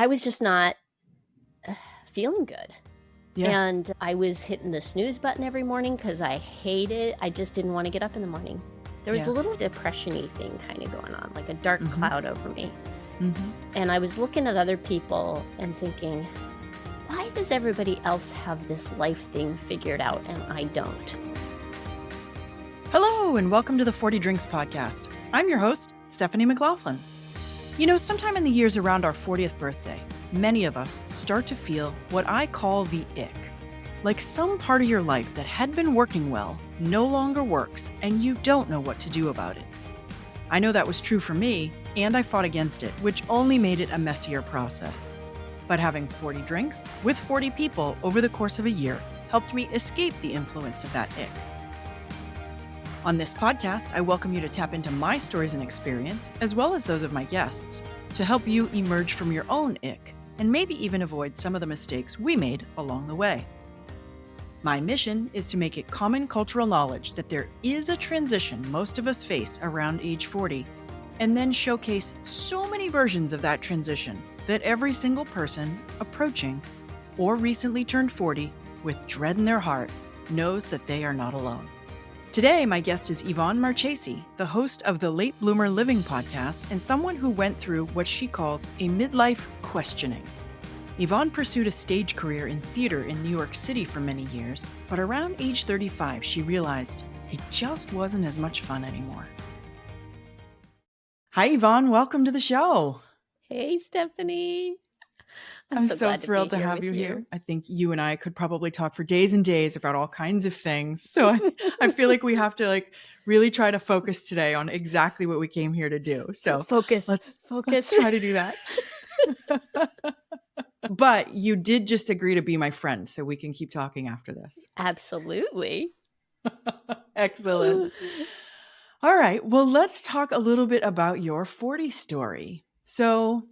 I was just not feeling good. Yeah. And I was hitting the snooze button every morning because I just didn't want to get up in the morning. There was a little depression-y thing kind of going on, like a dark cloud over me. And I was looking at other people and thinking, why does everybody else have this life thing figured out and I don't? Hello, and welcome to the 40 Drinks podcast. I'm your host, Stephanie McLaughlin. You know, sometime in the years around our 40th birthday, many of us start to feel what I call the ick. Like some part of your life that had been working well no longer works, and you don't know what to do about it. I know that was true for me, and I fought against it, which only made it a messier process. But having 40 drinks with 40 people over the course of a year helped me escape the influence of that ick. On this podcast, I welcome you to tap into my stories and experience, as well as those of my guests, to help you emerge from your own ick, and maybe even avoid some of the mistakes we made along the way. My mission is to make it common cultural knowledge that there is a transition most of us face around age 40, and then showcase so many versions of that transition that every single person approaching or recently turned 40 with dread in their heart knows that they are not alone. Today, my guest is Yvonne Marchese, the host of the Late Bloomer Living podcast and someone who went through what she calls a midlife questioning. Yvonne pursued a stage career in theater in New York City for many years, but around age 35, she realized it just wasn't as much fun anymore. Hi, Yvonne. Welcome to the show. Hey, Stephanie. I'm so so glad thrilled to have you here. I think you and I could probably talk for days and days about all kinds of things. So I feel like we have to really try to focus today on exactly what we came here to do. So focus. Let's try to do that. But you did just agree to be my friend, so we can keep talking after this. Absolutely. Excellent. All right. Well, let's talk a little bit about your 40 story. So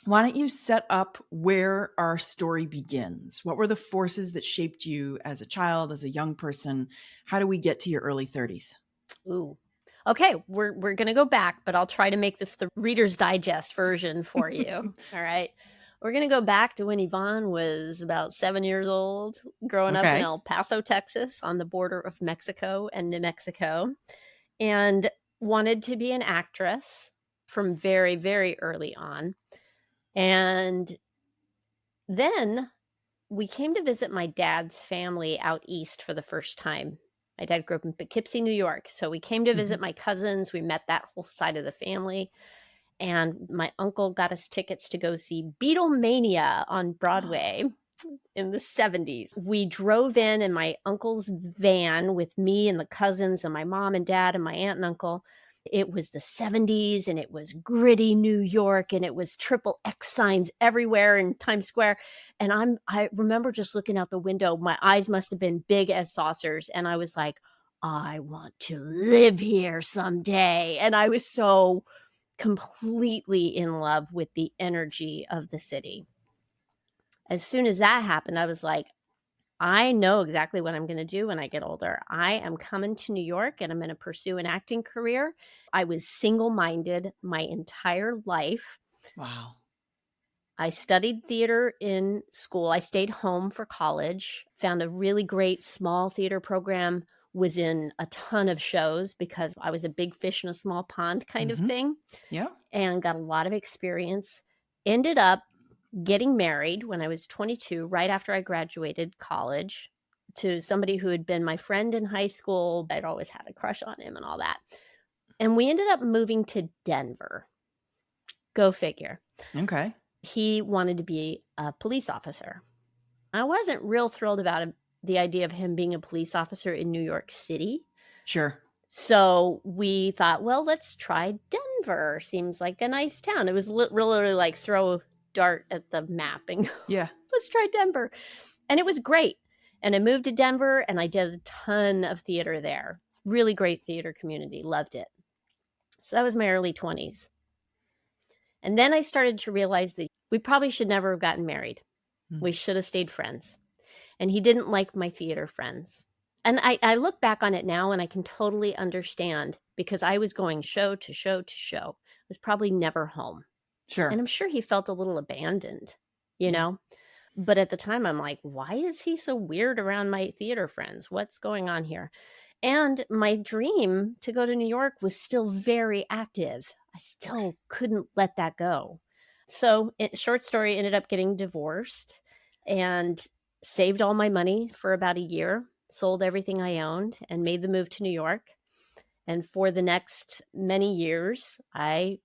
why don't you set up where our story begins? What were the forces that shaped you as a child, as a young person? How do we get to your early 30s? Ooh. Okay, we're going to go back, but I'll try to make this the Reader's Digest version for you. All right. We're going to go back to when Yvonne was about 7 years old, growing up in El Paso, Texas, on the border of Mexico and New Mexico, and wanted to be an actress from very, very early on. And then we came to visit my dad's family out east for the first time. My dad grew up in Poughkeepsie, New York. So we came to visit my cousins. We met that whole side of the family. And my uncle got us tickets to go see Beatlemania on Broadway in the 70s. We drove in my uncle's van with me and the cousins and my mom and dad and my aunt and uncle. It was the 70s and it was gritty New York and it was triple X signs everywhere in Times Square. And I remember just looking out the window. My eyes must have been big as saucers. And I was like, I want to live here someday. And I was so completely in love with the energy of the city. As soon as that happened, I was like, I know exactly what I'm going to do when I get older. I am coming to New York and I'm going to pursue an acting career. I was single-minded my entire life. Wow. I studied theater in school. I stayed home for college, found a really great small theater program, was in a ton of shows because I was a big fish in a small pond kind of thing. Yeah. And got a lot of experience. Ended up getting married when I was 22, right after I graduated college, to somebody who had been my friend in high school. I'd always had a crush on him and all that. And we ended up moving to Denver. Go figure. Okay. He wanted to be a police officer. I wasn't real thrilled about the idea of him being a police officer in New York City. Sure. So we thought, well, let's try Denver. Seems like a nice town. It was really like throw a dart at the map and go, let's try Denver. And it was great. And I moved to Denver and I did a ton of theater there. Really great theater community. Loved it. So that was my early 20s. And then I started to realize that we probably should never have gotten married. We should have stayed friends. And he didn't like my theater friends. And I look back on it now and I can totally understand because I was going show to show to show. I was probably never home. Sure. And I'm sure he felt a little abandoned, you Yeah. know? But at the time, I'm like, why is he so weird around my theater friends? What's going on here? And my dream to go to New York was still very active. I Okay. still couldn't let that go. So, short story, ended up getting divorced and saved all my money for about a year, sold everything I owned, and made the move to New York. And for the next many years, I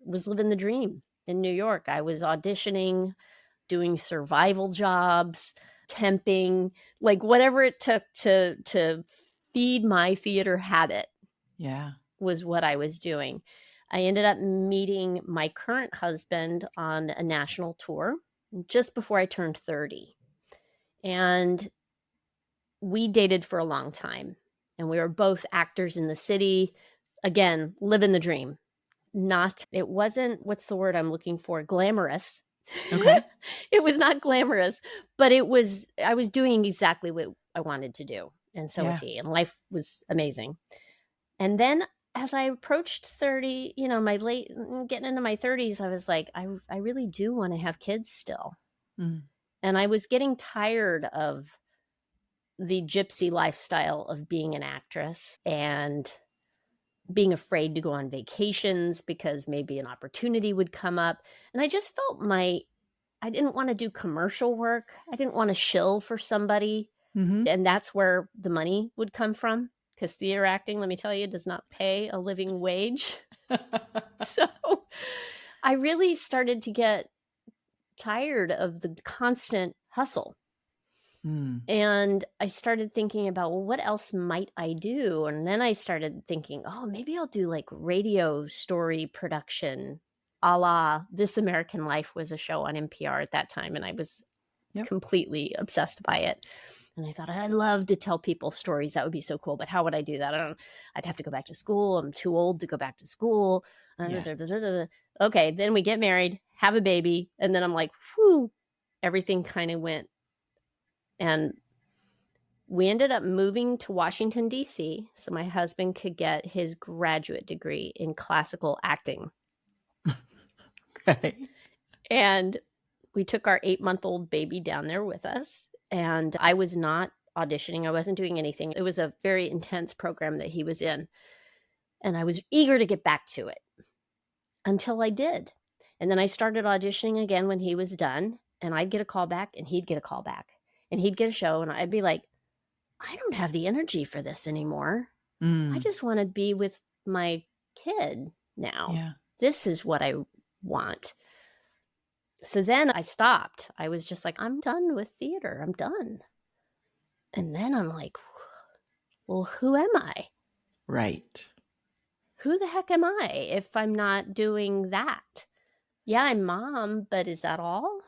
was living the dream in New York. I was auditioning, doing survival jobs, temping, like whatever it took to feed my theater habit Yeah. was what I was doing. I ended up meeting my current husband on a national tour just before I turned 30. And we dated for a long time. And we were both actors in the city. Again, living the dream. Not, it wasn't, what's the word I'm looking for? Glamorous. Okay. It was not glamorous, but I was doing exactly what I wanted to do. And so was Yeah. he. And life was amazing. And then as I approached 30, getting into my 30s, I was like, I really do want to have kids still. Mm. And I was getting tired of the gypsy lifestyle of being an actress and being afraid to go on vacations because maybe an opportunity would come up. And I just felt I didn't want to do commercial work. I didn't want to shill for somebody. Mm-hmm. And that's where the money would come from. Because theater acting, let me tell you, does not pay a living wage. So I really started to get tired of the constant hustle. Mm. And I started thinking about, well, what else might I do? And then I started thinking, oh, maybe I'll do like radio story production, a la This American Life was a show on NPR at that time. And I was Yep. completely obsessed by it. And I thought, I'd love to tell people stories. That would be so cool. But how would I do that? I'd have to go back to school. I'm too old to go back to school. Yeah. Okay, then we get married, have a baby. And then I'm like, whew, everything kind of went. And we ended up moving to Washington, D.C. so my husband could get his graduate degree in classical acting. Okay. And we took our 8-month-old baby down there with us. And I was not auditioning. I wasn't doing anything. It was a very intense program that he was in. And I was eager to get back to it until I did. And then I started auditioning again when he was done. And I'd get a call back and he'd get a call back. And he'd get a show. And I'd be like, I don't have the energy for this anymore. I Mm. just want to be with my kid now. Yeah. This is what I want. So then I stopped. I was just like, I'm done with theater. I'm done. And then I'm like, well, who am I? Right. Who the heck am I if I'm not doing that? Yeah, I'm mom, but is that all?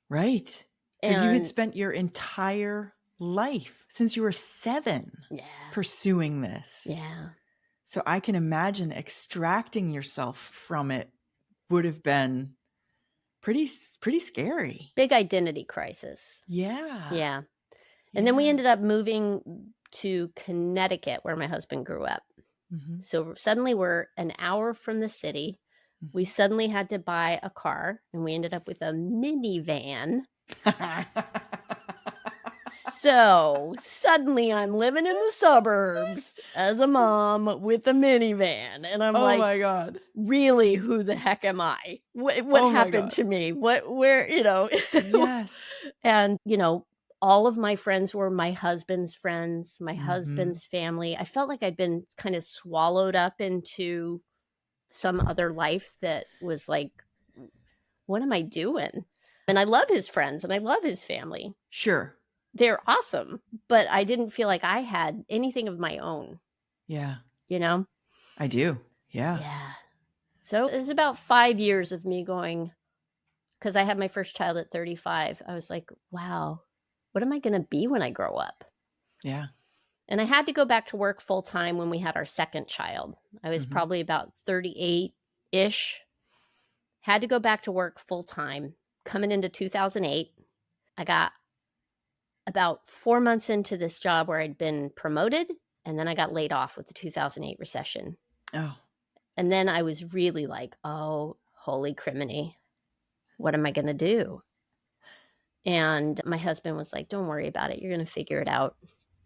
Right. Because you had And spent your entire life since you were 7 yeah, pursuing this. yeah. So I can imagine extracting yourself from it would have been pretty scary. Big identity crisis. Yeah. Yeah. And then we Yeah. ended up moving to Connecticut where my husband grew up. Mm-hmm. So suddenly we're an hour from the city. We suddenly had to buy a car and we ended up with a minivan. So suddenly I'm living in the suburbs as a mom with a minivan. And I'm Oh like, my God. really, who the heck am I? What Oh my happened God. to me? Where, Yes. And, all of my friends were my husband's friends, my Mhm. husband's family. I felt like I'd been kind of swallowed up into some other life that was like, what am I doing? And I love his friends and I love his family. Sure. They're awesome, but I didn't feel like I had anything of my own, Yeah. you know? I do. Yeah. Yeah. So it was about 5 years of me going, because I had my first child at 35. I was like, wow, what am I going to be when I grow up? Yeah. And I had to go back to work full time when we had our second child. I was Mhm. probably about 38-ish. Had to go back to work full time. Coming into 2008, I got about 4 months into this job where I'd been promoted, and then I got laid off with the 2008 recession. Oh. And then I was really like, oh, holy criminy, what am I going to do? And my husband was like, don't worry about it. You're going to figure it out.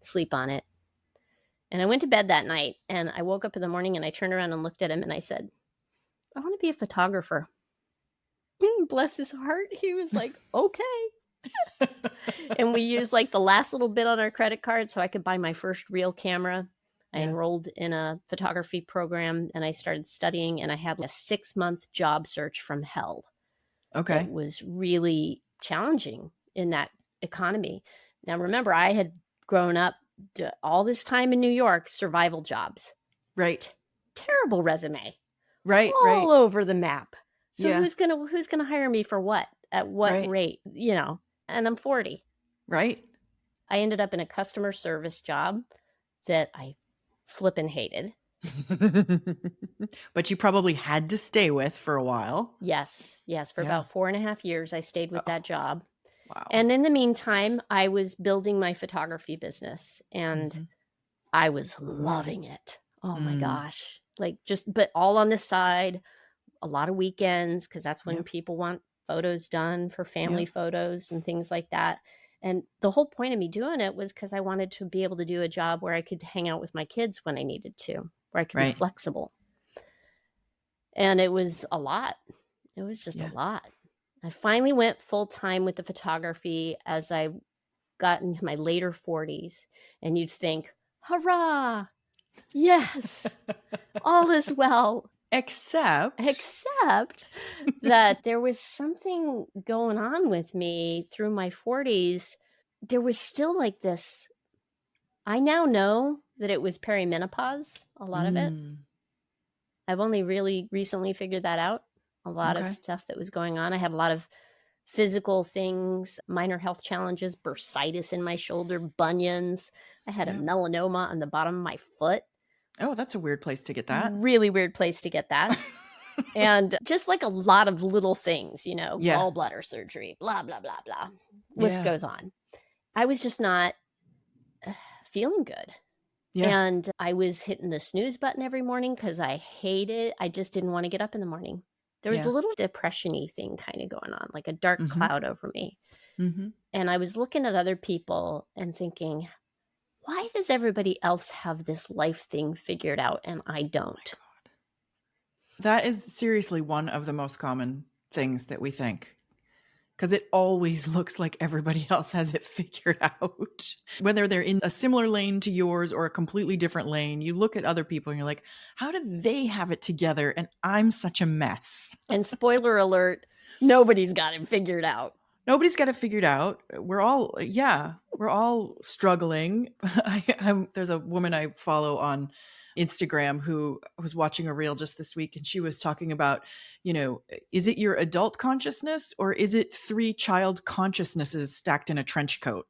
Sleep on it. And I went to bed that night and I woke up in the morning and I turned around and looked at him and I said, I want to be a photographer. Bless his heart. He was like, okay. And we used like the last little bit on our credit card so I could buy my first real camera. I enrolled in a photography program and I started studying, and I had a 6-month job search from hell. Okay. It was really challenging in that economy. Now, remember, I had grown up all this time in New York, survival jobs. Right. Terrible resume. Right. All over the map. So Yeah. who's gonna hire me for what? At what rate? You know, and I'm 40. Right. I ended up in a customer service job that I flippin' hated. But you probably had to stay with for a while. Yes. For about 4.5 years, I stayed with that job. Wow. And in the meantime, I was building my photography business and I was loving it. Oh my gosh. Like but all on the side, a lot of weekends, because that's when people want photos done for family photos and things like that. And the whole point of me doing it was because I wanted to be able to do a job where I could hang out with my kids when I needed to, where I could be flexible. And it was a lot. It was just a lot. I finally went full time with the photography as I got into my later 40s. And you'd think, hurrah, yes, all is well. Except that there was something going on with me through my 40s. There was still like this. I now know that it was perimenopause, a lot of it. I've only really recently figured that out. A lot of stuff that was going on. I had a lot of physical things, minor health challenges, bursitis in my shoulder, bunions. I had a melanoma on the bottom of my foot. Oh, that's a weird place to get that. Really weird place to get that. And just like a lot of little things, you know, gallbladder surgery, blah, blah, blah, blah. List goes on. I was just not feeling good. And I was hitting the snooze button every morning because I just didn't want to get up in the morning. There was a little depression-y thing kind of going on, like a dark cloud over me. And I was looking at other people and thinking, why does everybody else have this life thing figured out and I don't? That is seriously one of the most common things that we think, because it always looks like everybody else has it figured out. Whether they're in a similar lane to yours or a completely different lane, you look at other people and you're like, how do they have it together? And I'm such a mess. And spoiler alert, nobody's got it figured out. Nobody's got it figured out. We're all struggling. There's a woman I follow on Instagram who was watching a reel just this week, and she was talking about, you know, is it your adult consciousness or is it 3 child consciousnesses stacked in a trench coat?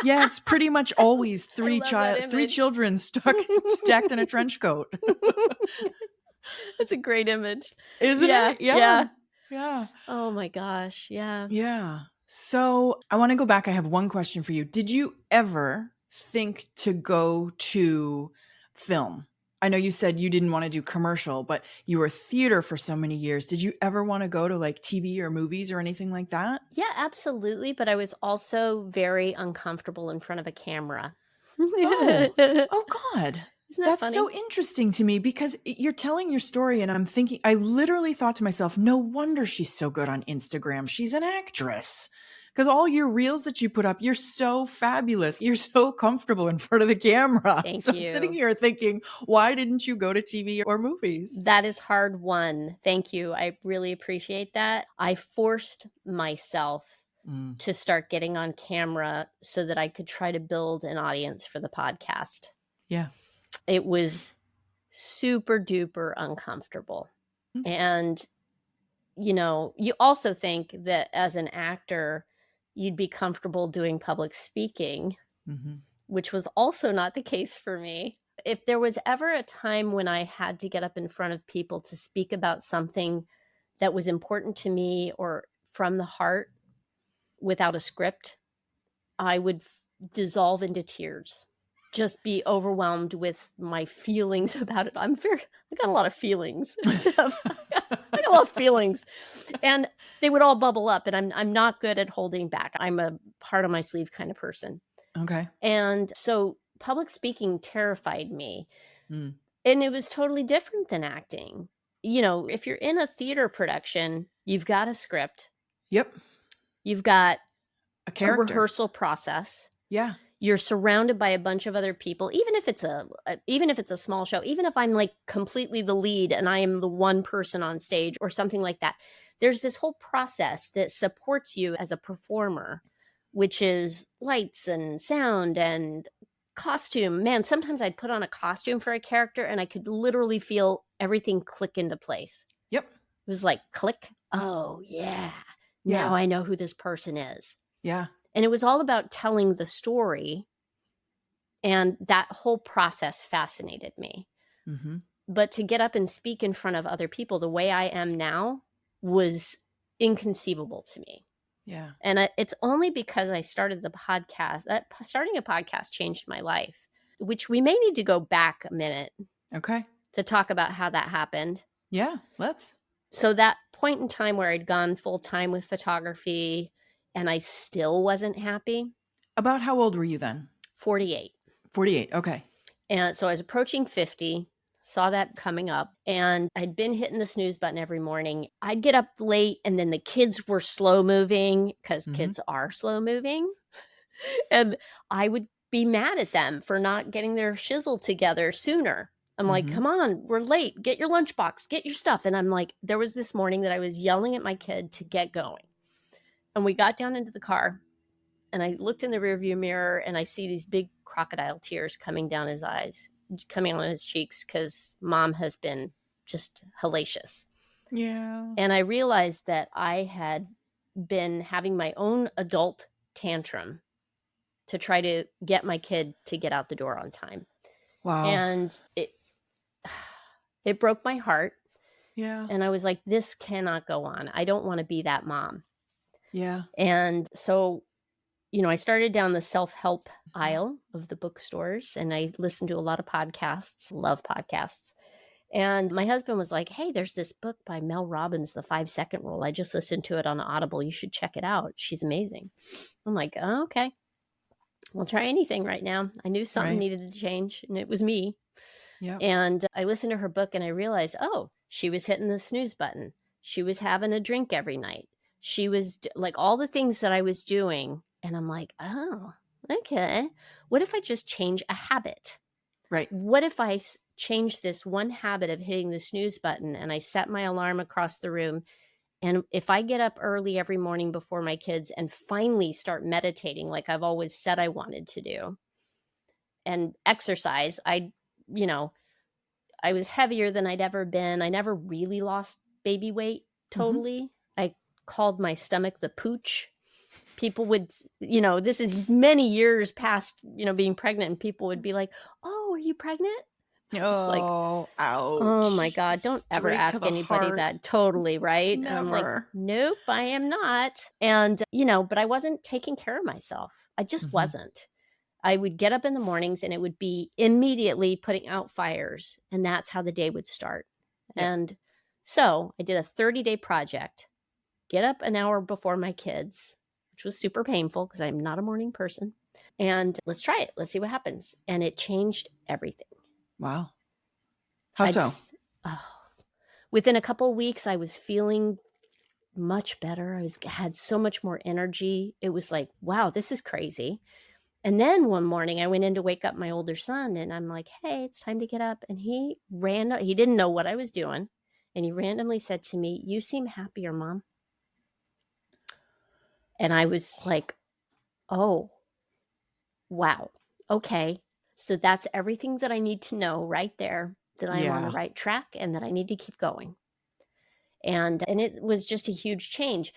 Yeah, it's pretty much always 3 children stacked in a trench coat. That's a great image. Isn't it? Yeah. Oh my gosh. Yeah. Yeah. So I want to go back. I have one question for you. Did you ever think to go to film? I know you said you didn't want to do commercial, but you were theater for so many years. Did you ever want to go to like TV or movies or anything like that? Yeah, absolutely. But I was also very uncomfortable in front of a camera. Oh God. Isn't that That's funny? so interesting to me, because you're telling your story and I'm thinking, I literally thought to myself, no wonder she's so good on Instagram. She's an actress. Because all your reels that you put up, you're so fabulous. You're so comfortable in front of the camera. Thank so you. I'm sitting here thinking, why didn't you go to TV or movies? That is hard won. Thank you. I really appreciate that. I forced myself to start getting on camera so that I could try to build an audience for the podcast. Yeah. It was super duper uncomfortable. And, you know, you also think that as an actor, you'd be comfortable doing public speaking, which was also not the case for me. If there was ever a time when I had to get up in front of people to speak about something that was important to me or from the heart without a script, I would dissolve into tears. Just be overwhelmed with my feelings about it. I got a lot of feelings and stuff. I got a full of feelings. And they would all bubble up, and I'm not good at holding back. I'm a heart on my sleeve kind of person. Okay. And so public speaking terrified me. Mm. And it was totally different than acting. You know, if you're in a theater production, you've got a script, Yep. you've got A a character. rehearsal process. Yeah. You're surrounded by a bunch of other people, even if it's a small show, even if I'm like completely the lead and I am the one person on stage or something like that. There's this whole process that supports you as a performer, which is lights and sound and costume. Man, sometimes I'd put on a costume for a character and I could literally feel everything click into place. Yep. It was like click. Oh, yeah. Yeah. Now I know who this person is. Yeah. And it was all about telling the story. And that whole process fascinated me. Mm-hmm. But to get up and speak in front of other people the way I am now was inconceivable to me. Yeah. And it's only because I started the podcast that starting a podcast changed my life, which we may need to go back a minute Okay. to talk about how that happened. Yeah. Let's. So that point in time where I'd gone full time with photography and I still wasn't happy. About how old were you then? 48. 48. Okay. And so I was approaching 50, saw that coming up, and I'd been hitting the snooze button every morning. I'd get up late, and then the kids were slow moving because kids are slow moving. And I would be mad at them for not getting their shizzle together sooner. I'm like, come on, we're late. Get your lunchbox, get your stuff. And I'm like, there was this morning that I was yelling at my kid to get going. And we got down into the car, and I looked in the rearview mirror, and I see these big crocodile tears coming down his eyes, coming on his cheeks, because mom has been just hellacious. Yeah. And I realized that I had been having my own adult tantrum to try to get my kid to get out the door on time. Wow. And it broke my heart. Yeah. And I was like, this cannot go on. I don't want to be that mom. Yeah. And so, you know, I started down the self-help aisle of the bookstores, and I listened to a lot of podcasts, love podcasts. And my husband was like, hey, there's this book by Mel Robbins, The 5-Second Rule. I just listened to it on Audible. You should check it out. She's amazing. I'm like, oh, okay. We'll try anything right now. I knew something needed to change, and it was me. Yeah. And I listened to her book, and I realized, oh, she was hitting the snooze button. She was having a drink every night. She was like all the things that I was doing. And I'm like, oh, okay. What if I just change a habit? Right. What if I change this one habit of hitting the snooze button, and I set my alarm across the room? And if I get up early every morning before my kids and finally start meditating like I've always said I wanted to do, and exercise, I was heavier than I'd ever been. I never really lost baby weight totally. I called my stomach the pooch. People would, this is many years past, being pregnant, and people would be like, oh, are you pregnant? It's like, Oh, ouch. oh my God, don't ever Straight to ask the anybody heart. that. Totally, right? And I'm like, Never. nope, I am not. And, but I wasn't taking care of myself. I just wasn't. I would get up in the mornings, and it would be immediately putting out fires. And that's how the day would start. Yep. And so I did a 30-day project, get up an hour before my kids, which was super painful because I'm not a morning person. And let's try it. Let's see what happens. And it changed everything. Wow. How so? Within a couple of weeks, I was feeling much better. Had so much more energy. It was like, wow, this is crazy. And then one morning I went in to wake up my older son, and I'm like, hey, it's time to get up. And he didn't know what I was doing. And he randomly said to me, you seem happier, Mom. And I was like, oh, wow. Okay. So that's everything that I need to know right there, that I'm on the right track and that I need to keep going. And it was just a huge change.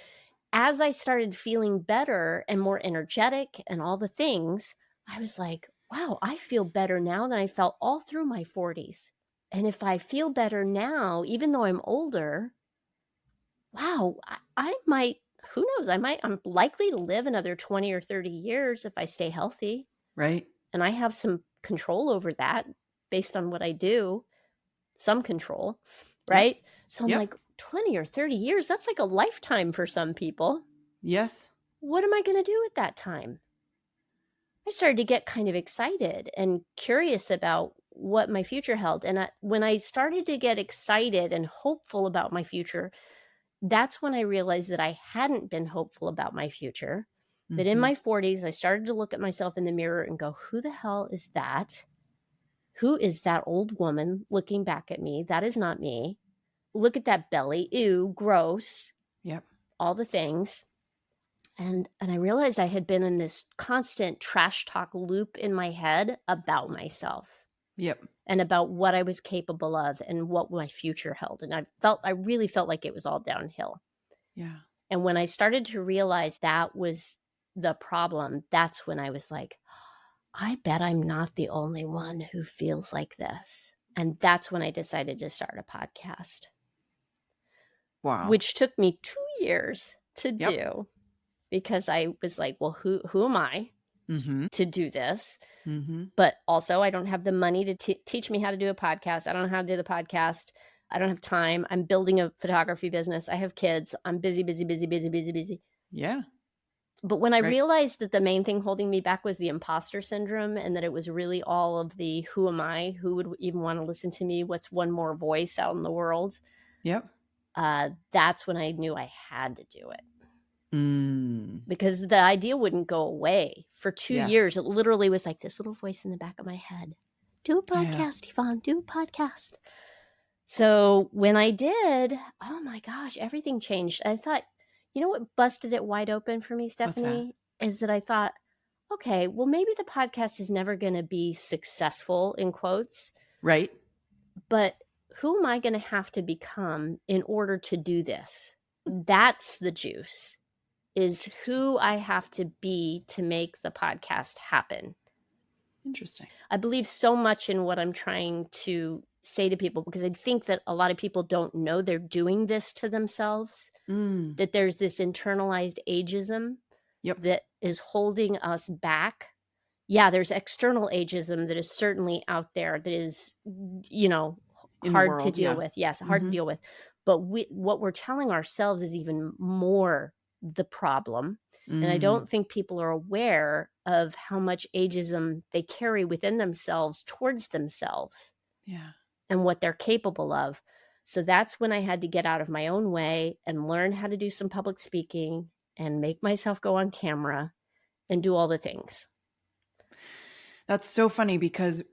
As I started feeling better and more energetic and all the things, I was like, wow, I feel better now than I felt all through my 40s. And if I feel better now, even though I'm older, wow, I might, who knows, I'm likely to live another 20 or 30 years if I stay healthy. Right. And I have some control over that based on what I do, some control, right? So I'm like, 20 or 30 years, that's like a lifetime for some people. Yes. What am I going to do with that time? I started to get kind of excited and curious about what my future held. And when I started to get excited and hopeful about my future, that's when I realized that I hadn't been hopeful about my future. That in Mm-hmm. my 40s, I started to look at myself in the mirror and go, who the hell is that? Who is that old woman looking back at me? That is not me. Look at that belly. Ew, gross. Yep. All the things. And I realized I had been in this constant trash talk loop in my head about myself Yep. and about what I was capable of and what my future held. And I really felt like it was all downhill. Yeah. And when I started to realize that was the problem, that's when I was like, I bet I'm not the only one who feels like this. And that's when I decided to start a podcast, Wow. which took me 2 years to Yep. do because I was like, well, who am I Mm-hmm. to do this? Mm-hmm. But also, I don't have the money to teach me how to do a podcast. I don't know how to do the podcast. I don't have time. I'm building a photography business. I have kids. I'm busy, busy, busy, busy, busy, busy. Yeah. But when I Right. realized that the main thing holding me back was the imposter syndrome and that it was really all of the who am I, who would even want to listen to me, what's one more voice out in the world, Yep. that's when I knew I had to do it. Mm. Because the idea wouldn't go away. For 2 Yeah. years, it literally was like this little voice in the back of my head. Do a podcast, Yvonne, do a podcast. So when I did, oh my gosh, everything changed. I thought, you know what busted it wide open for me, Stephanie? Is that I thought, okay, well, maybe the podcast is never going to be successful, in quotes, Right. but who am I going to have to become in order to do this? That's the juice. Is who I have to be to make the podcast happen. Interesting. I believe so much in what I'm trying to say to people because I think that a lot of people don't know they're doing this to themselves, that there's this internalized ageism that is holding us back. Yeah, there's external ageism that is certainly out there that is, In the hard to world, deal yeah. with. Yes, hard to deal with. But what we're telling ourselves is even more the problem. And I don't think people are aware of how much ageism they carry within themselves towards themselves Yeah. and what they're capable of. So that's when I had to get out of my own way and learn how to do some public speaking and make myself go on camera and do all the things. That's so funny because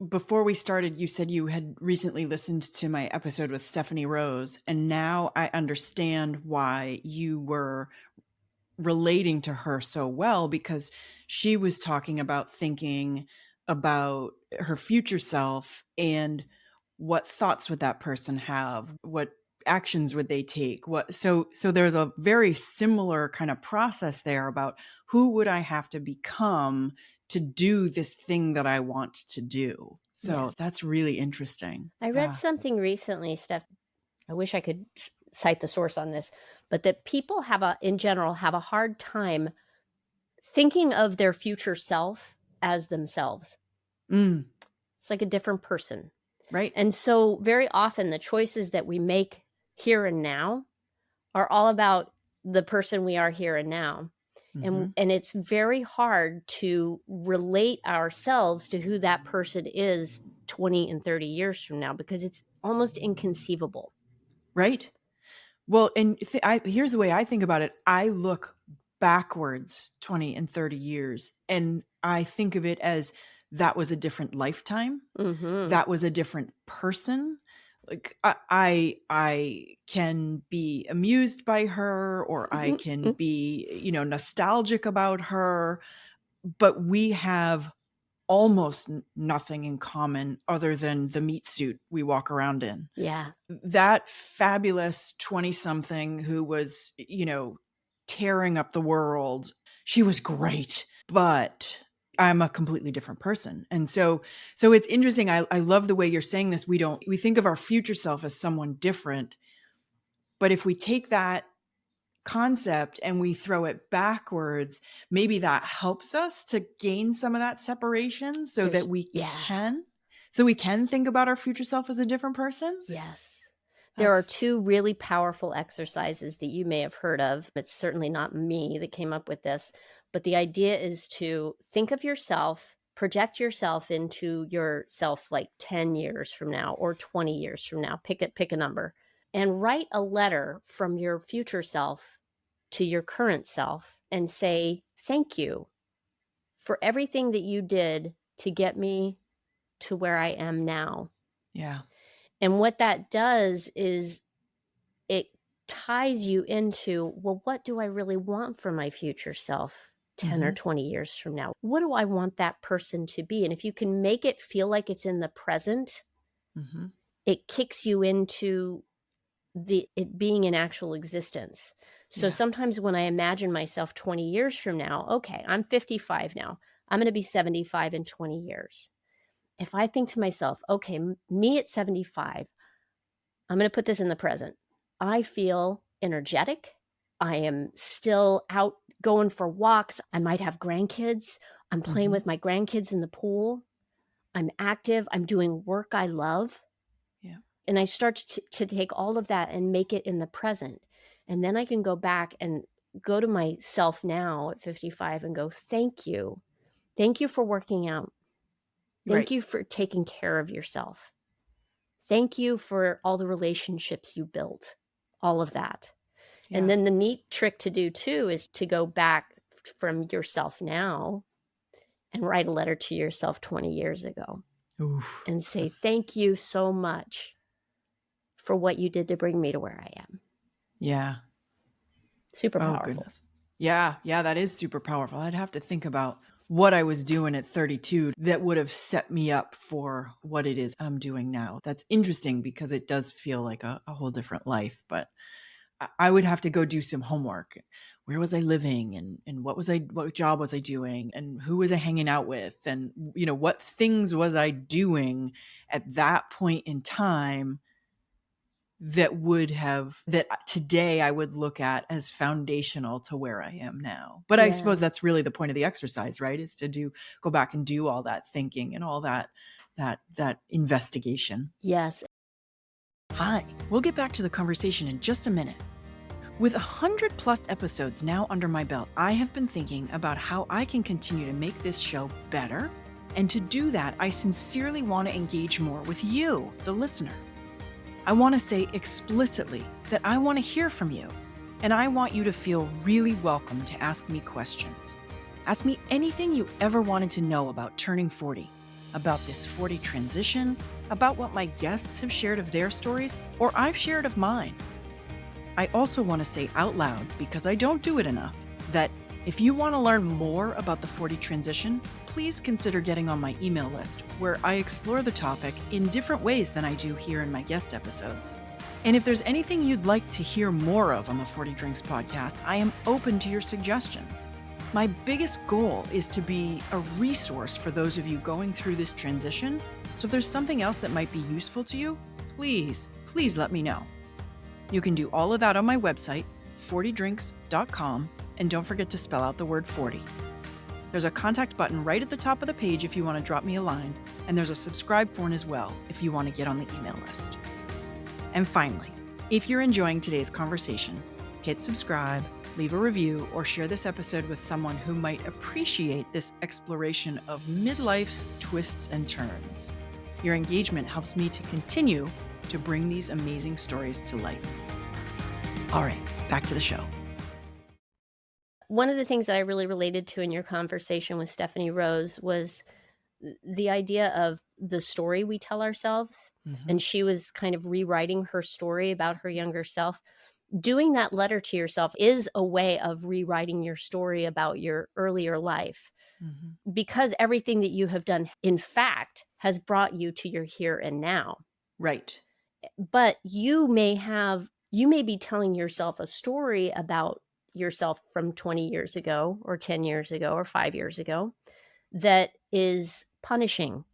before we started, you said you had recently listened to my episode with Stephanie Rose, and now I understand why you were relating to her so well, because she was talking about thinking about her future self and what thoughts would that person have, what actions would they take, so there's a very similar kind of process there about who would I have to become to do this thing that I want to do. So Yes. that's really interesting. I read something recently, Steph. I wish I could cite the source on this, but that people in general have a hard time thinking of their future self as themselves. It's like a different person. Right. And so very often the choices that we make here and now are all about the person we are here and now. And it's very hard to relate ourselves to who that person is 20 and 30 years from now because it's almost inconceivable. Right. Well, and here's the way I think about it. I look backwards 20 and 30 years, and I think of it as that was a different lifetime. That was a different person. Like I can be amused by her, or I can be, nostalgic about her, but we have almost nothing in common other than the meat suit we walk around in. Yeah. That fabulous 20-something who was, tearing up the world, she was great, but I'm a completely different person. And so it's interesting. I love the way you're saying this. We think of our future self as someone different, but if we take that concept and we throw it backwards, maybe that helps us to gain some of that separation so that we can think about our future self as a different person. Yes. There are That's 2 really powerful exercises that you may have heard of. It's certainly not me that came up with this, but the idea is to think of yourself, project yourself into yourself like 10 years from now or 20 years from now. Pick a number and write a letter from your future self to your current self and say, "Thank you for everything that you did to get me to where I am now." yeah. And what that does is it ties you into, well, what do I really want for my future self 10 or Mhm. 20 years from now? What do I want that person to be? And if you can make it feel like it's in the present, Mhm. it kicks you into it being in actual existence. So Yeah. sometimes when I imagine myself 20 years from now, okay, I'm 55 now. I'm going to be 75 in 20 years. If I think to myself, okay, me at 75, I'm going to put this in the present. I feel energetic. I am still out going for walks. I might have grandkids. I'm playing Mhm. with my grandkids in the pool. I'm active. I'm doing work I love. Yeah. And I start to take all of that and make it in the present. And then I can go back and go to myself now at 55 and go, thank you. Thank you for working out. Thank Right. you for taking care of yourself. Thank you for all the relationships you built, all of that. And Yeah. then the neat trick to do too is to go back from yourself now and write a letter to yourself 20 years ago Oof. and say, thank you so much for what you did to bring me to where I am. Yeah. Super Oh, powerful. goodness. Yeah. Yeah, that is super powerful. I'd have to think about what I was doing at 32 that would have set me up for what it is I'm doing now. That's interesting because it does feel like a whole different life, but I would have to go do some homework. Where was I living and what job was I doing and who was I hanging out with and what things was I doing at that point in time that today I would look at as foundational to where I am now. But I suppose Yeah. that's really the point of the exercise, right? Is to go back and do all that thinking and all that investigation. Yes. Hi, we'll get back to the conversation in just a minute. With 100 plus episodes now under my belt, I have been thinking about how I can continue to make this show better. And to do that, I sincerely want to engage more with you, the listener. I want to say explicitly that I want to hear from you, and I want you to feel really welcome to ask me questions. Ask me anything you ever wanted to know about turning 40, about this 40 transition, about what my guests have shared of their stories, or I've shared of mine. I also want to say out loud, because I don't do it enough, that if you want to learn more about the 40 transition, please consider getting on my email list, where I explore the topic in different ways than I do here in my guest episodes. And if there's anything you'd like to hear more of on the 40 Drinks podcast, I am open to your suggestions. My biggest goal is to be a resource for those of you going through this transition. So if there's something else that might be useful to you, please let me know. You can do all of that on my website, 40drinks.com, and don't forget to spell out the word 40. There's a contact button right at the top of the page if you want to drop me a line, and there's a subscribe form as well if you want to get on the email list. And finally, if you're enjoying today's conversation, hit subscribe, leave a review, or share this episode with someone who might appreciate this exploration of midlife's twists and turns. Your engagement helps me to continue to bring these amazing stories to light. All right, back to the show. One of the things that I really related to in your conversation with Stephanie Rose was the idea of the story we tell ourselves. Mm-hmm. And she was kind of rewriting her story about her younger self. Doing that letter to yourself is a way of rewriting your story about your earlier life, Mm-hmm. because everything that you have done, in fact, has brought you to your here and now. Right. But you may be telling yourself a story about yourself from 20 years ago or 10 years ago or 5 years ago that is punishing,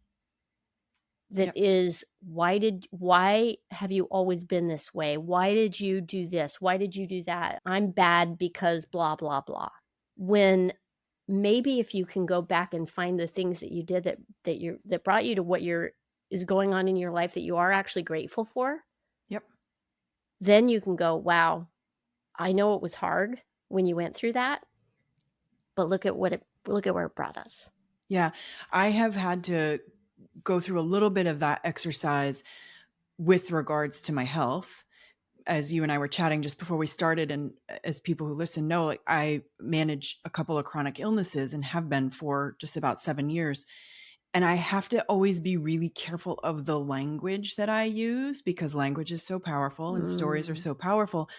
that Yep. is, why have you always been this way? Why did you do this? Why did you do that? I'm bad because blah blah blah. When maybe if you can go back and find the things that you did that brought you to what is going on in your life that you are actually grateful for, Yep. then you can go, wow, I know it was hard when you went through that, but look at where it brought us. Yeah. I have had to go through a little bit of that exercise with regards to my health. As you and I were chatting just before we started, and as people who listen know, like, I manage a couple of chronic illnesses and have been for just about 7 years. And I have to always be really careful of the language that I use, because language is so powerful and stories are Mm, so powerful.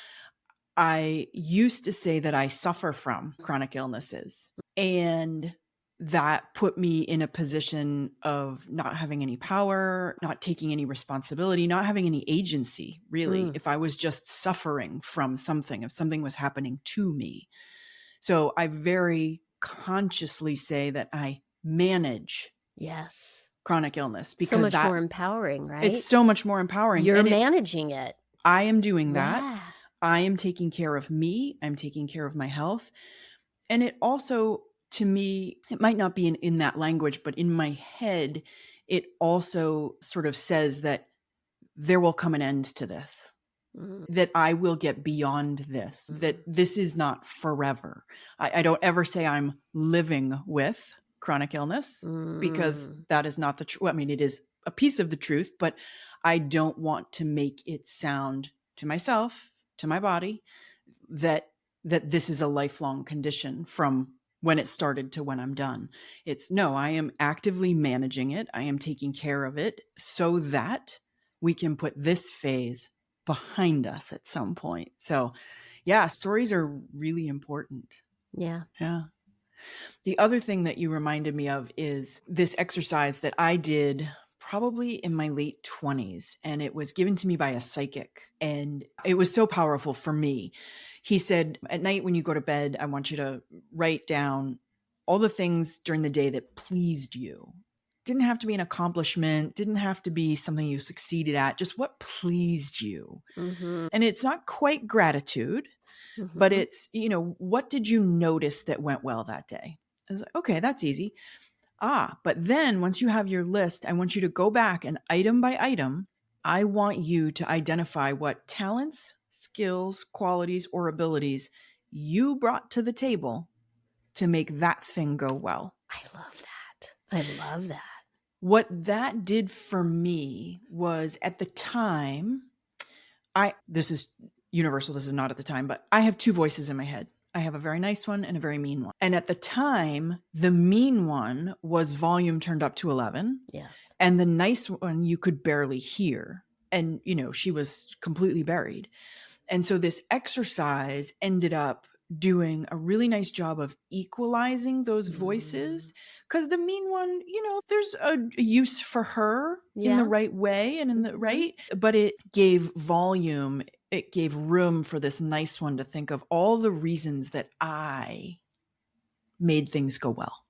I used to say that I suffer from chronic illnesses, and that put me in a position of not having any power, not taking any responsibility, not having any agency, really, mm, if I was just suffering from something, if something was happening to me. So I very consciously say that I manage yes. chronic illness, So because much that more empowering, it's right? so much more empowering. You're And managing it. I am doing that. Yeah. I am taking care of me. I'm taking care of my health. And it also, to me, it might not be in that language, but in my head, it also sort of says that there will come an end to this, Mm, that I will get beyond this, that mm, this is not forever. I don't ever say I'm living with chronic illness, because mm. that is not the truth. I mean, it is a piece of the truth, but I don't want to make it sound to myself, to my body, that this is a lifelong condition from when it started to when I'm done. It's no, I am actively managing it. I am taking care of it so that we can put this phase behind us at some point. So, yeah, stories are really important. Yeah. Yeah. The other thing that you reminded me of is this exercise that I did probably in my late 20s, and it was given to me by a psychic, and it was so powerful for me. He said, at night when you go to bed, I want you to write down all the things during the day that pleased you. Didn't have to be an accomplishment, didn't have to be something you succeeded at, just what pleased you. Mhm. And it's not quite gratitude, but Mhm. it's, what did you notice that went well that day? I was like, okay, that's easy. But then once you have your list, I want you to go back and item by item, I want you to identify what talents, skills, qualities, or abilities you brought to the table to make that thing go well. I love that. I love that. What that did for me was, at the time, this is universal, this is not at the time, but I have two voices in my head. I have a very nice one and a very mean one. And at the time, the mean one was volume turned up to 11, Yes. and the nice one you could barely hear. And, she was completely buried. And so this exercise ended up doing a really nice job of equalizing those Mm. voices, because the mean one, there's a use for her in the Yeah. right way and in the Mhm. right, but it gave volume, it gave room for this nice one to think of all the reasons that I made things go well,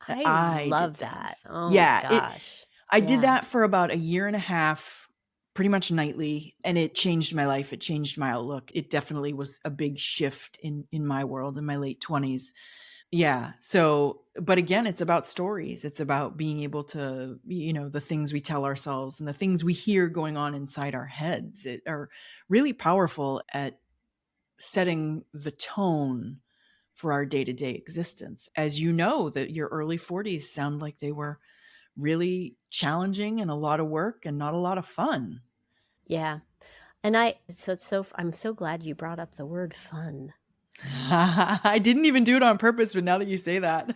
that I I did love that. things. Oh my Yeah, gosh. I did Yeah. that for about a year and a half, pretty much nightly, and it changed my life. It changed my outlook. It definitely was a big shift in my world in my late 20s. Yeah. So, but again, it's about stories. It's about being able to, the things we tell ourselves and the things we hear going on inside our heads are really powerful at setting the tone for our day-to-day existence. As you know, that your early 40s sound like they were really challenging and a lot of work and not a lot of fun. Yeah. And I'm so glad you brought up the word fun. I didn't even do it on purpose, but now that you say that.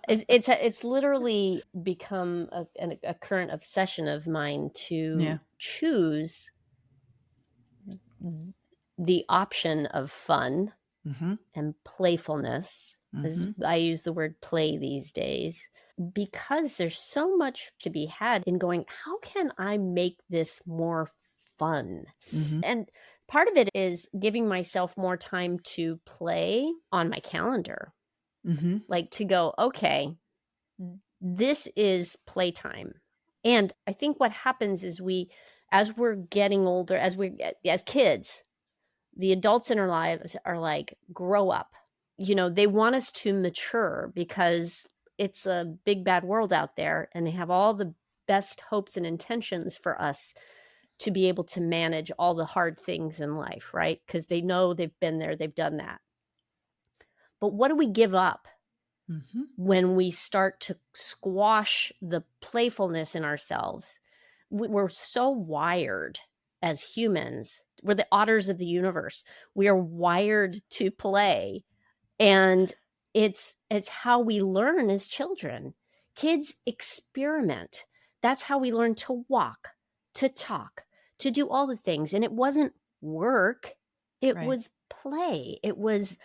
It's literally become a current obsession of mine Yeah. to choose the option of fun Mhm. and playfulness, as Mhm. I use the word play these days, because there's so much to be had in going, how can I make this more fun? Mhm. And part of it is giving myself more time to play on my calendar, Mhm. like to go, okay, this is playtime. And I think what happens is as we're getting older, as kids, the adults in our lives are like, grow up. They want us to mature because it's a big bad world out there and they have all the best hopes and intentions for us to be able to manage all the hard things in life, right? Because they know they've been there, they've done that. But what do we give up when we start to squash the playfulness in ourselves? We're so wired as humans. We're the otters of the universe. We are wired to play. And it's how we learn as children. Kids experiment. That's how we learn to walk, to talk, to do all the things. And it wasn't work. It Right. was play. It was,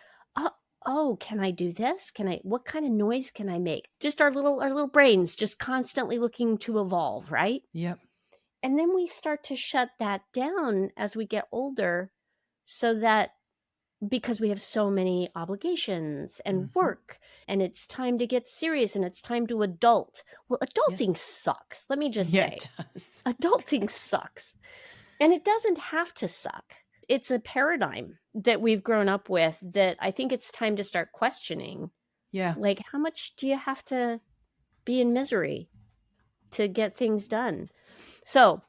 oh, can I do this? What kind of noise can I make? Just our little brains just constantly looking to evolve, right? Yep. And then we start to shut that down as we get older, so that because we have so many obligations and work, and it's time to get serious, and it's time to adult. Well, adulting Yes. sucks. Let me just Yeah, say, it does. adulting sucks. And it doesn't have to suck. It's a paradigm that we've grown up with that I think it's time to start questioning. Yeah. Like, how much do you have to be in misery to get things done? So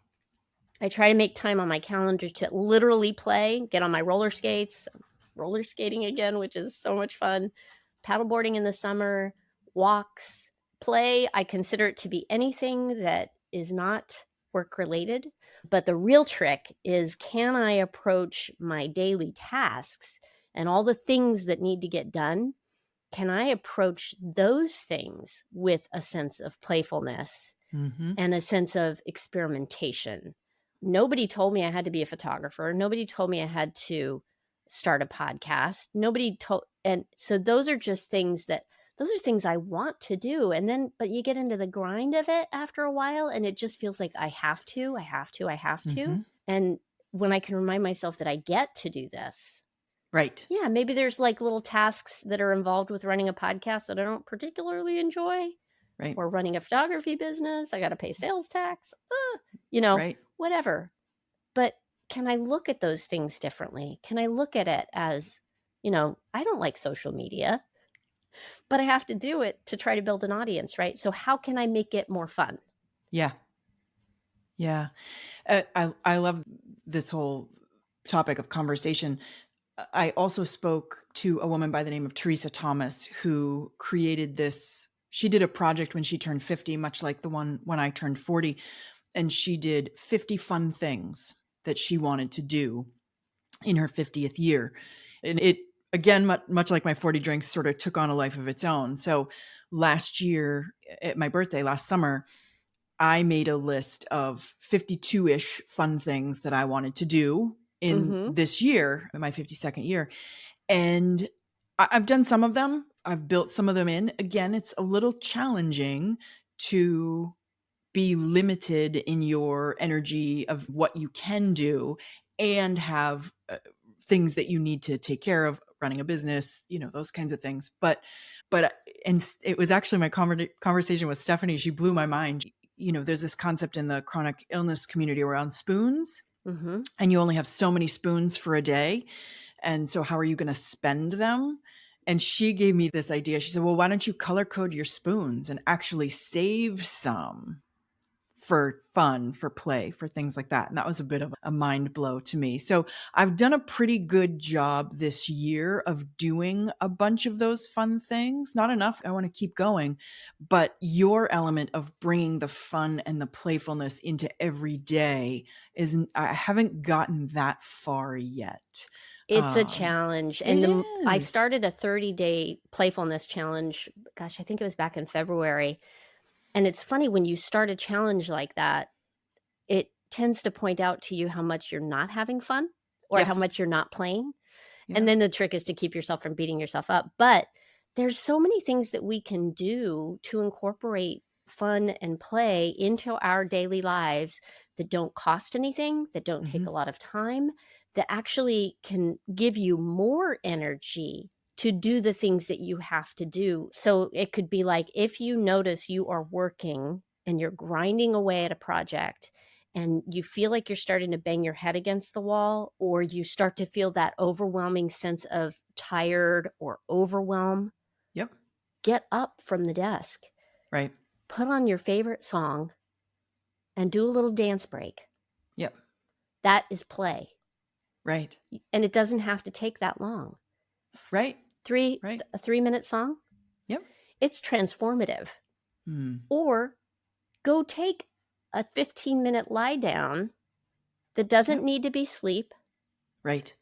I try to make time on my calendar to literally play, get on my roller skates, roller skating again, which is so much fun, paddleboarding in the summer, walks, play. I consider it to be anything that is not work related. But the real trick is, can I approach my daily tasks and all the things that need to get done? Can I approach those things with a sense of playfulness and a sense of experimentation? Nobody told me I had to be a photographer. Nobody told me I had to start a podcast. Nobody told. And so those are things I want to do. And then, but you get into the grind of it after a while, and it just feels like I have to, I have to, I have to. And when I can remind myself that I get to do this, Right. yeah, maybe there's like little tasks that are involved with running a podcast that I don't particularly enjoy, Right. or running a photography business. I got to pay sales tax, Right. whatever. But can I look at those things differently? Can I look at it as, I don't like social media, but I have to do it to try to build an audience, right? So how can I make it more fun? Yeah. Yeah. I love this whole topic of conversation. I also spoke to a woman by the name of Teresa Thomas, who created this. She did a project when she turned 50, much like the one when I turned 40. And she did 50 fun things that she wanted to do in her 50th year. And it, again, much like my 40 drinks, sort of took on a life of its own. So last year, at my birthday, last summer, I made a list of 52-ish fun things that I wanted to do in this year, in my 52nd year. And I've done some of them. I've built some of them in. Again, it's a little challenging to be limited in your energy of what you can do and have things that you need to take care of, running a business, those kinds of things. And it was actually my conversation with Stephanie. She blew my mind. There's this concept in the chronic illness community around spoons, and you only have so many spoons for a day. And so how are you going to spend them? And she gave me this idea. She said, well, why don't you color code your spoons and actually save some for fun, for play, for things like that. And that was a bit of a mind blow to me. So I've done a pretty good job this year of doing a bunch of those fun things. Not enough. I want to keep going. But your element of bringing the fun and the playfulness into every day I haven't gotten that far yet. It's a challenge. It And I is. started a 30-day playfulness challenge. Gosh, I think it was back in February. And it's funny, when you start a challenge like that, it tends to point out to you how much you're not having fun, or how Yes. much you're not playing. Yeah. And then the trick is to keep yourself from beating yourself up. But there's so many things that we can do to incorporate fun and play into our daily lives that don't cost anything, that don't take a lot of time, that actually can give you more energy to do the things that you have to do. So it could be like, if you notice you are working and you're grinding away at a project, and you feel like you're starting to bang your head against the wall, or you start to feel that overwhelming sense of tired or overwhelm, Yep. get up from the desk, Right. put on your favorite song, and do a little dance break. Yep. That is play. Right. And it doesn't have to take that long. Right. A 3-minute song, Yep. it's transformative. Hmm. Or go take a 15-minute lie down that doesn't need to be sleep. Right.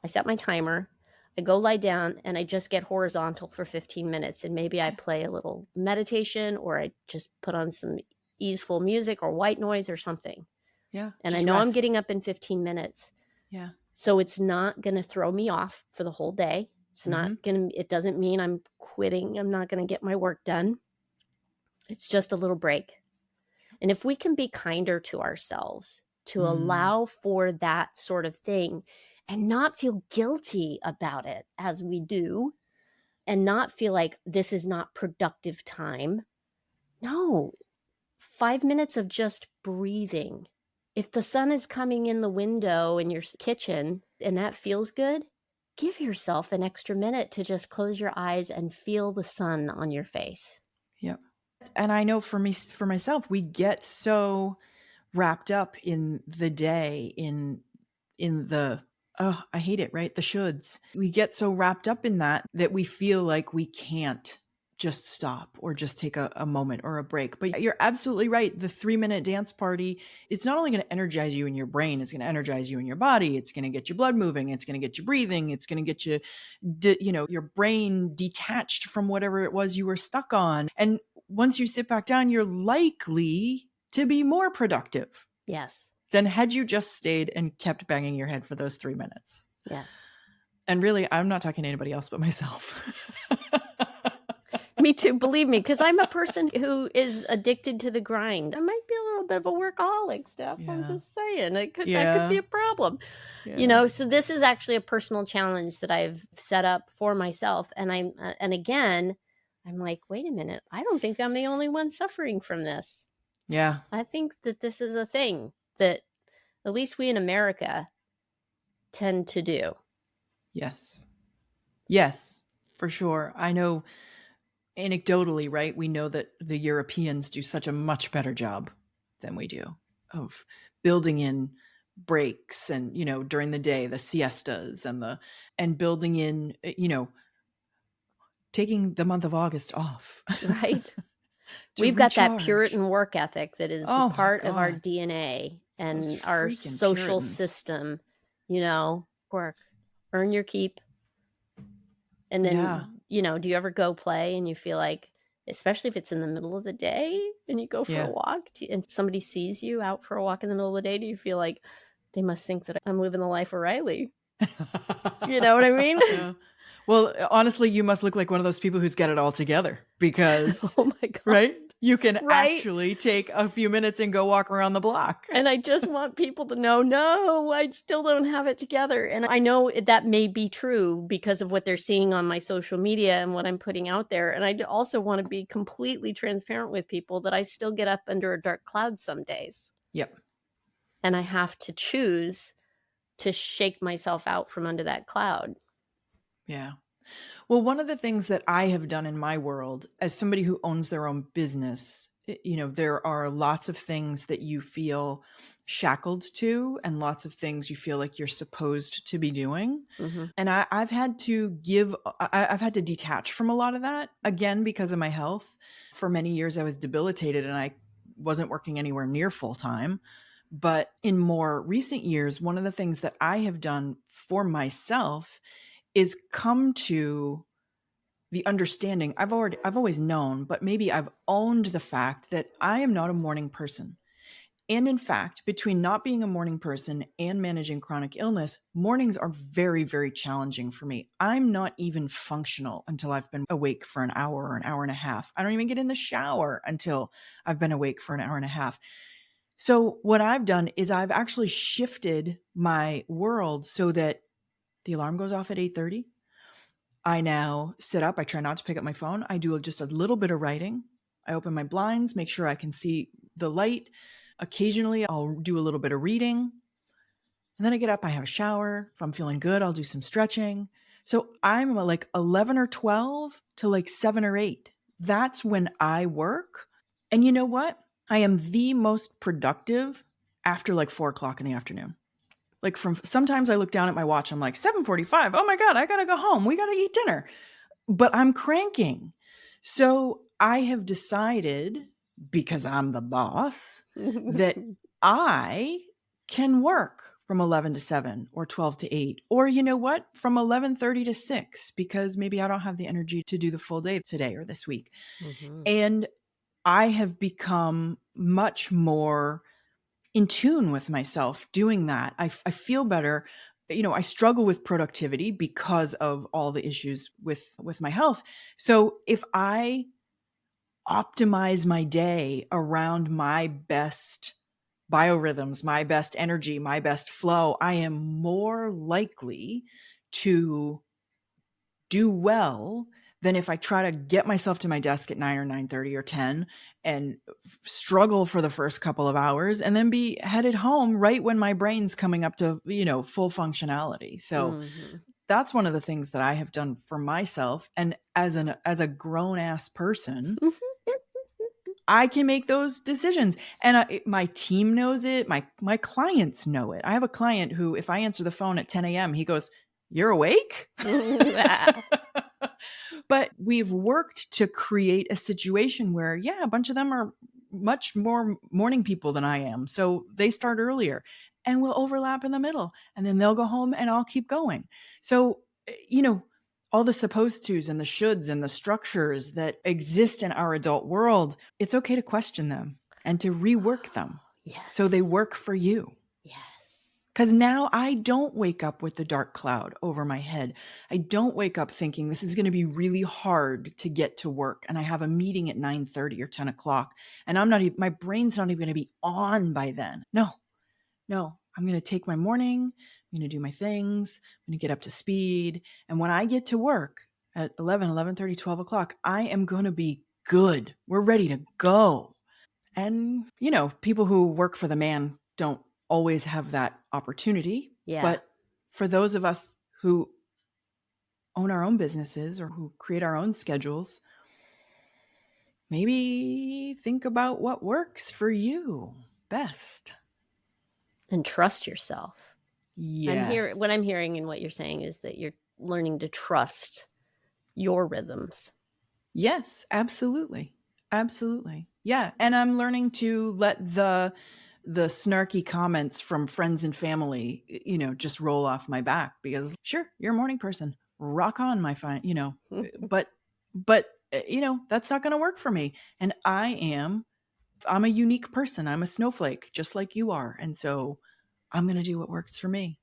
I set my timer. I go lie down and I just get horizontal for 15 minutes. And maybe I play a little meditation, or I just put on some easeful music or white noise or something. Yeah. And I just know I'm rest. getting up in 15 minutes. Yeah. So it's not going to throw me off for the whole day. It's not going to, it doesn't mean I'm quitting. I'm not going to get my work done. It's just a little break. And if we can be kinder to ourselves, to allow for that sort of thing and not feel guilty about it as we do, and not feel like this is not productive time. No, 5 minutes of just breathing. If the sun is coming in the window in your kitchen and that feels good, give yourself an extra minute to just close your eyes and feel the sun on your face. Yep. And I know for myself, we get so wrapped up in the day, in the, oh, I hate it, right? The shoulds. We get so wrapped up in that we feel like we can't just stop or just take a moment or a break. But you're absolutely right. The 3-minute dance party, it's not only going to energize you in your brain, it's going to energize you in your body. It's going to get your blood moving. It's going to get you breathing. It's going to get you, your brain detached from whatever it was you were stuck on. And once you sit back down, you're likely to be more productive. Yes. Than had you just stayed and kept banging your head for those 3 minutes. Yes. And really, I'm not talking to anybody else but myself. Me too, believe me, because I'm a person who is addicted to the grind. I might be a little bit of a workaholic, Steph. Yeah. I'm just saying, that could Yeah. be a problem. Yeah. So this is actually a personal challenge that I've set up for myself. And again, I'm like, wait a minute, I don't think I'm the only one suffering from this. Yeah. I think that this is a thing that at least we in America tend to do. Yes. Yes, for sure. I know anecdotally, right? We know that the Europeans do such a much better job than we do of building in breaks and, during the day, the siestas and building in, taking the month of August off. Right. To We've got that recharge. Puritan work ethic that is Oh my part of our God. DNA and Those our freaking social Puritans. system, work, earn your keep. And Yeah. then, do you ever go play and you feel like, especially if it's in the middle of the day and you go for Yeah. a walk and somebody sees you out for a walk in the middle of the day, do you feel like they must think that I'm living the life of Riley? You know what I mean? Yeah. Well, honestly, you must look like one of those people who's got it all together because, Oh my God. right? You can Right? actually take a few minutes and go walk around the block. And I just want people to know, no, I still don't have it together. And I know that may be true because of what they're seeing on my social media and what I'm putting out there. And I also want to be completely transparent with people that I still get up under a dark cloud some days. Yep. And I have to choose to shake myself out from under that cloud. Yeah. Well, one of the things that I have done in my world as somebody who owns their own business, there are lots of things that you feel shackled to and lots of things you feel like you're supposed to be doing. Mm-hmm. And I've had to I've had to detach from a lot of that, again, because of my health. For many years, I was debilitated and I wasn't working anywhere near full time. But in more recent years, one of the things that I have done for myself is come to the understanding I've always known, but maybe I've owned the fact that I am not a morning person. And in fact, between not being a morning person and managing chronic illness, mornings are very, very challenging for me. I'm not even functional until I've been awake for an hour or an hour and a half. I don't even get in the shower until I've been awake for an hour and a half. So what I've done is I've actually shifted my world so that the alarm goes off at 8:30. I now sit up. I try not to pick up my phone. I do just a little bit of writing. I open my blinds, make sure I can see the light. Occasionally, I'll do a little bit of reading. And then I get up, I have a shower. If I'm feeling good, I'll do some stretching. So I'm like 11 or 12 to like 7 or 8. That's when I work. And you know what? I am the most productive after like 4 o'clock in the afternoon. Like sometimes I look down at my watch, I'm like 7:45. Oh my God, I got to go home. We got to eat dinner. But I'm cranking. So I have decided, because I'm the boss, that I can work from 11 to 7 or 12 to 8, or you know what, from 11:30 to 6, because maybe I don't have the energy to do the full day today or this week. Mhm. And I have become much more in tune with myself doing that. I feel better. I struggle with productivity because of all the issues with my health. So if I optimize my day around my best biorhythms, my best energy, my best flow, I am more likely to do well than if I try to get myself to my desk at 9 or 9:30 or 10 and struggle for the first couple of hours and then be headed home right when my brain's coming up to, full functionality. So Mhm. that's one of the things that I have done for myself. And as a grown ass person, I can make those decisions, and my team knows it. My clients know it. I have a client who, if I answer the phone at 10 a.m., he goes, "You're awake?" Yeah. But we've worked to create a situation where, yeah, a bunch of them are much more morning people than I am. So they start earlier and we'll overlap in the middle, and then they'll go home and I'll keep going. So, all the supposed tos and the shoulds and the structures that exist in our adult world, it's okay to question them and to rework them so they Yes. work for you. Yes. Because now I don't wake up with the dark cloud over my head. I don't wake up thinking this is going to be really hard to get to work. And I have a meeting at 9:30 or 10 o'clock. And my brain's not even going to be on by then. No, no. I'm going to take my morning. I'm going to do my things. I'm going to get up to speed. And when I get to work at 11:30, 12 o'clock, I am going to be good. We're ready to go. And, people who work for the man don't always have that opportunity. Yeah. But for those of us who own our own businesses or who create our own schedules, maybe think about what works for you best. And trust yourself. What Yes. I'm hearing and what you're saying is that you're learning to trust your rhythms. Yes, absolutely. Absolutely. Yeah. And I'm learning to let the snarky comments from friends and family, just roll off my back, because sure, you're a morning person. Rock on, my fine, but that's not going to work for me. And I'm a unique person. I'm a snowflake, just like you are. And so I'm going to do what works for me.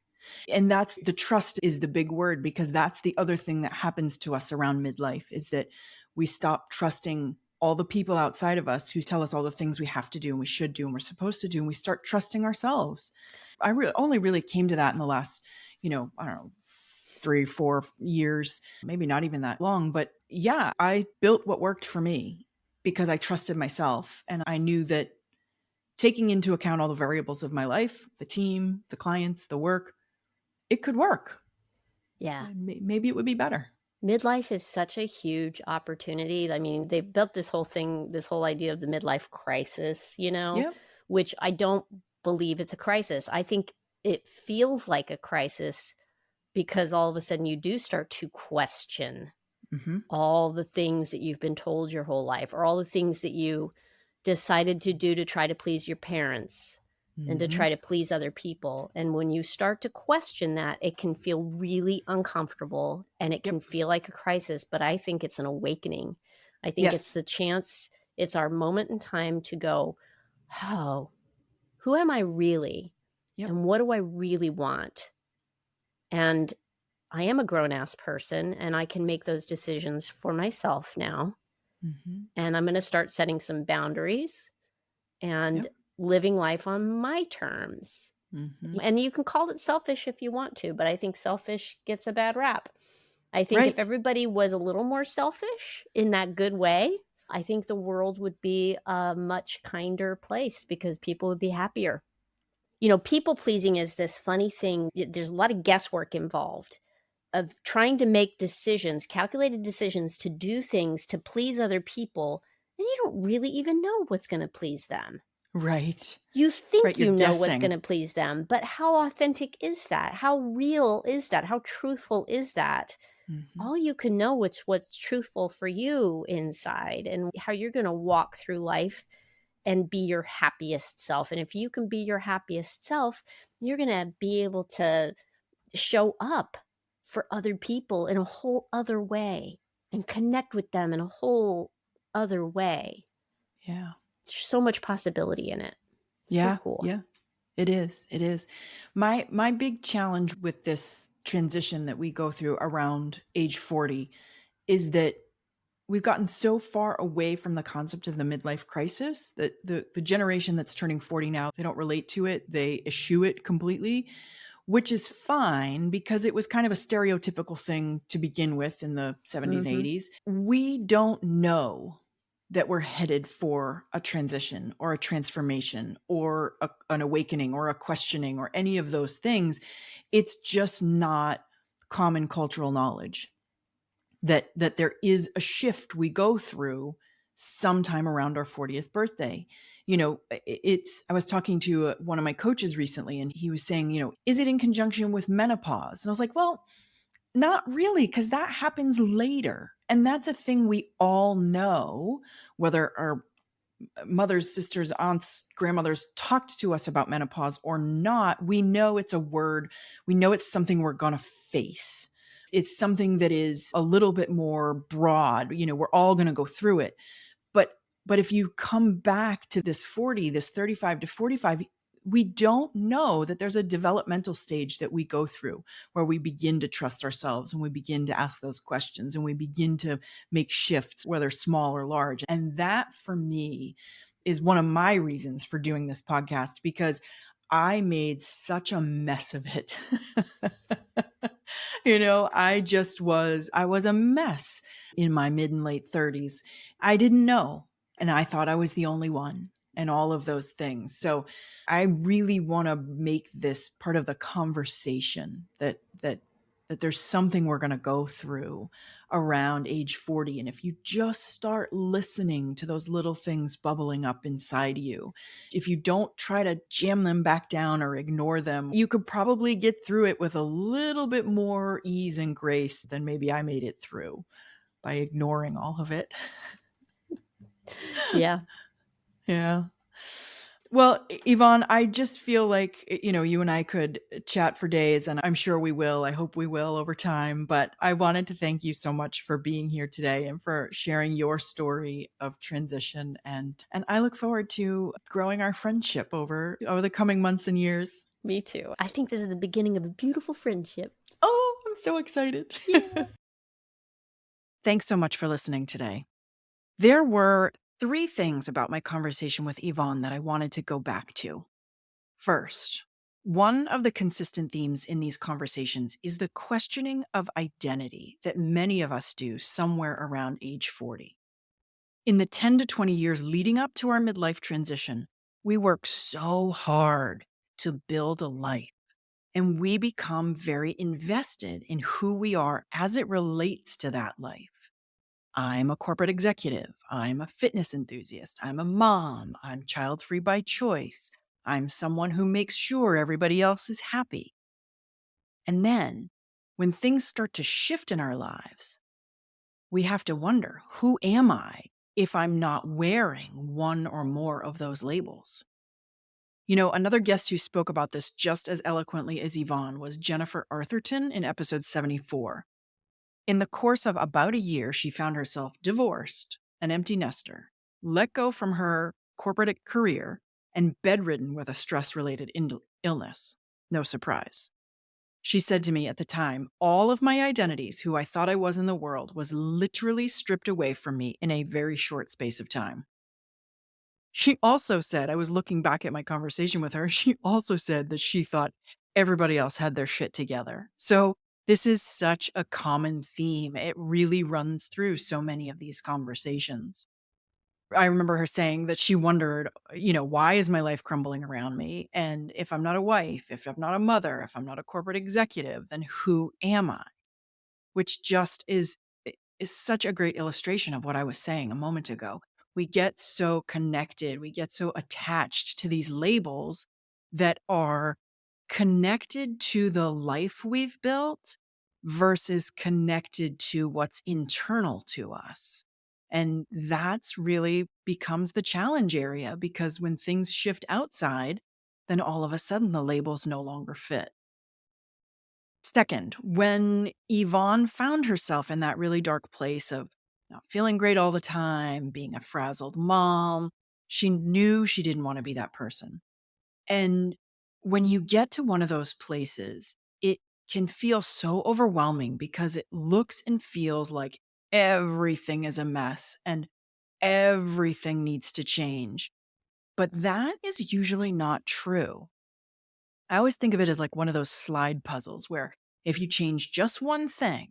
And that's the trust is the big word, because that's the other thing that happens to us around midlife, is that we stop trusting all the people outside of us who tell us all the things we have to do and we should do and we're supposed to do. And we start trusting ourselves. I only really came to that in the last, I don't know, 3-4 years, maybe not even that long. But yeah, I built what worked for me because I trusted myself. And I knew that taking into account all the variables of my life, the team, the clients, the work, it could work. Yeah. Maybe it would be better. Midlife is such a huge opportunity. I mean, they built this whole thing, this whole idea of the midlife crisis, Yep. which I don't believe it's a crisis. I think it feels like a crisis because all of a sudden you do start to question Mm-hmm. all the things that you've been told your whole life, or all the things that you decided to do to try to please your parents and to Mm-hmm. try to please other people. And when you start to question that, it can feel really uncomfortable and it can Yep. feel like a crisis, but I think it's an awakening. I think it's Yes. the chance, it's our moment in time to go, oh, who am I really? Yep. And what do I really want? And I am a grown ass person and I can make those decisions for myself now. Mm-hmm. And I'm going to start setting some boundaries and Yep. living life on my terms. Mm-hmm. And you can call it selfish if you want to, but I think selfish gets a bad rap. I think if Right. everybody was a little more selfish in that good way, I think the world would be a much kinder place because people would be happier. People pleasing is this funny thing. There's a lot of guesswork involved of trying to make decisions, calculated decisions to do things to please other people, and you don't really even know what's going to please them. Right. You Right. think You're you know what's guessing. gonna please them, but how authentic is that? How real is that? How truthful is that? Mhm. All you can know what's truthful for you inside and how you're gonna walk through life and be your happiest self. And if you can be your happiest self, you're gonna be able to show up for other people in a whole other way and connect with them in a whole other way. Yeah. There's so much possibility in it. It's so Yeah. cool. Yeah. It is. It is. My big challenge with this transition that we go through around age 40 is that we've gotten so far away from the concept of the midlife crisis that the generation that's turning 40 now, they don't relate to it. They eschew it completely, which is fine because it was kind of a stereotypical thing to begin with in the 70s, Mhm. 80s. We don't know that we're headed for a transition or a transformation or an awakening or a questioning or any of those things. It's just not common cultural knowledge that there is a shift we go through sometime around our 40th birthday. It's I was talking to one of my coaches recently, and he was saying, is it in conjunction with menopause? And I was like, well, not really, because that happens later. And that's a thing we all know, whether our mothers, sisters, aunts, grandmothers talked to us about menopause or not. We know it's a word. We know it's something we're going to face. It's something that is a little bit more broad. We're all going to go through it. But if you come back to this 35 to 45, we don't know that there's a developmental stage that we go through where we begin to trust ourselves and we begin to ask those questions and we begin to make shifts, whether small or large. And that for me is one of my reasons for doing this podcast, because I made such a mess of it. I was a mess in my mid and late 30s. I didn't know. And I thought I was the only one and all of those things. So I really want to make this part of the conversation that there's something we're going to go through around age 40. And if you just start listening to those little things bubbling up inside you, if you don't try to jam them back down or ignore them, you could probably get through it with a little bit more ease and grace than maybe I made it through by ignoring all of it. Yeah. Yeah. Well, Yvonne, I just feel like, you and I could chat for days, and I'm sure we will. I hope we will over time. But I wanted to thank you so much for being here today and for sharing your story of transition. And I look forward to growing our friendship over the coming months and years. Me too. I think this is the beginning of a beautiful friendship. Oh, I'm so excited. Yeah. Thanks so much for listening today. There were 3 things about my conversation with Yvonne that I wanted to go back to. First, one of the consistent themes in these conversations is the questioning of identity that many of us do somewhere around age 40. In the 10 to 20 years leading up to our midlife transition, we work so hard to build a life, and we become very invested in who we are as it relates to that life. I'm a corporate executive. I'm a fitness enthusiast. I'm a mom. I'm child free by choice. I'm someone who makes sure everybody else is happy. And then, when things start to shift in our lives, we have to wonder, who am I if I'm not wearing one or more of those labels? Another guest who spoke about this just as eloquently as Yvonne was Jennifer Arthurton in episode 74. In the course of about a year, she found herself divorced, an empty nester, let go from her corporate career, and bedridden with a stress-related illness. No surprise. She said to me at the time, all of my identities, who I thought I was in the world, was literally stripped away from me in a very short space of time. She also said, I was looking back at my conversation with her, she also said that she thought everybody else had their shit together. So this is such a common theme. It really runs through so many of these conversations. I remember her saying that she wondered, why is my life crumbling around me? And if I'm not a wife, if I'm not a mother, if I'm not a corporate executive, then who am I? Which just is such a great illustration of what I was saying a moment ago. We get so connected, we get so attached to these labels that are connected to the life we've built versus connected to what's internal to us. And that's really becomes the challenge area, because when things shift outside, then all of a sudden the labels no longer fit. Second, when Yvonne found herself in that really dark place of not feeling great all the time, being a frazzled mom, she knew she didn't want to be that person. And when you get to one of those places, it can feel so overwhelming because it looks and feels like everything is a mess and everything needs to change. But that is usually not true. I always think of it as like one of those slide puzzles where if you change just one thing,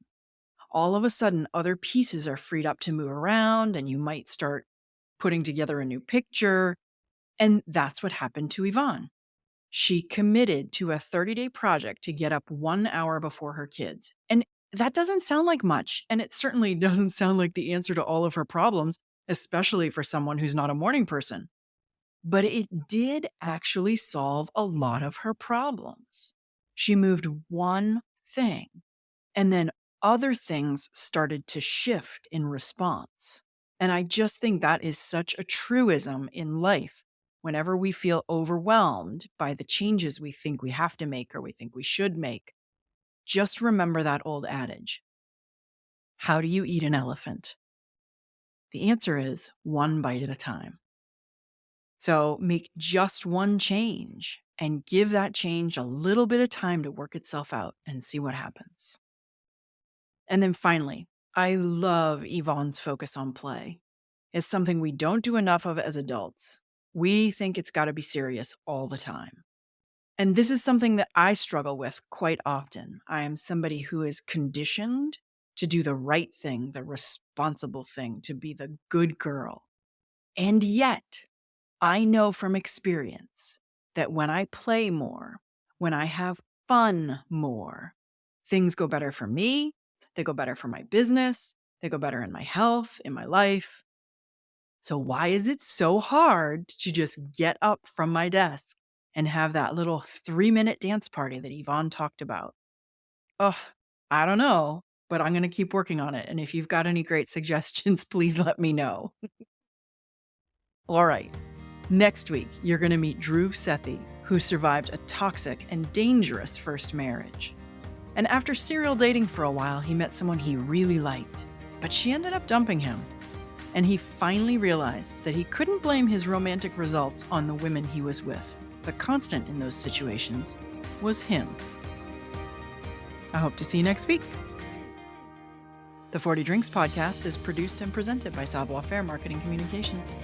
all of a sudden other pieces are freed up to move around and you might start putting together a new picture. And that's what happened to Yvonne. She committed to a 30-day project to get up 1 hour before her kids. And that doesn't sound like much. And it certainly doesn't sound like the answer to all of her problems, especially for someone who's not a morning person. But it did actually solve a lot of her problems. She moved one thing, and then other things started to shift in response. And I just think that is such a truism in life. Whenever we feel overwhelmed by the changes we think we have to make or we think we should make, just remember that old adage. How do you eat an elephant? The answer is one bite at a time. So make just one change and give that change a little bit of time to work itself out and see what happens. And then finally, I love Yvonne's focus on play. It's something we don't do enough of as adults. We think it's got to be serious all the time. And this is something that I struggle with quite often. I am somebody who is conditioned to do the right thing, the responsible thing, to be the good girl. And yet, I know from experience that when I play more, when I have fun more, things go better for me, they go better for my business, they go better in my health, in my life. So why is it so hard to just get up from my desk and have that little 3-minute dance party that Yvonne talked about? Oh, I don't know, but I'm going to keep working on it. And if you've got any great suggestions, please let me know. All right. Next week, you're going to meet Dhruv Sethi, who survived a toxic and dangerous first marriage. And after serial dating for a while, he met someone he really liked, but she ended up dumping him. And he finally realized that he couldn't blame his romantic results on the women he was with. The constant in those situations was him. I hope to see you next week. The 40 Drinks podcast is produced and presented by Savoir Faire Marketing Communications.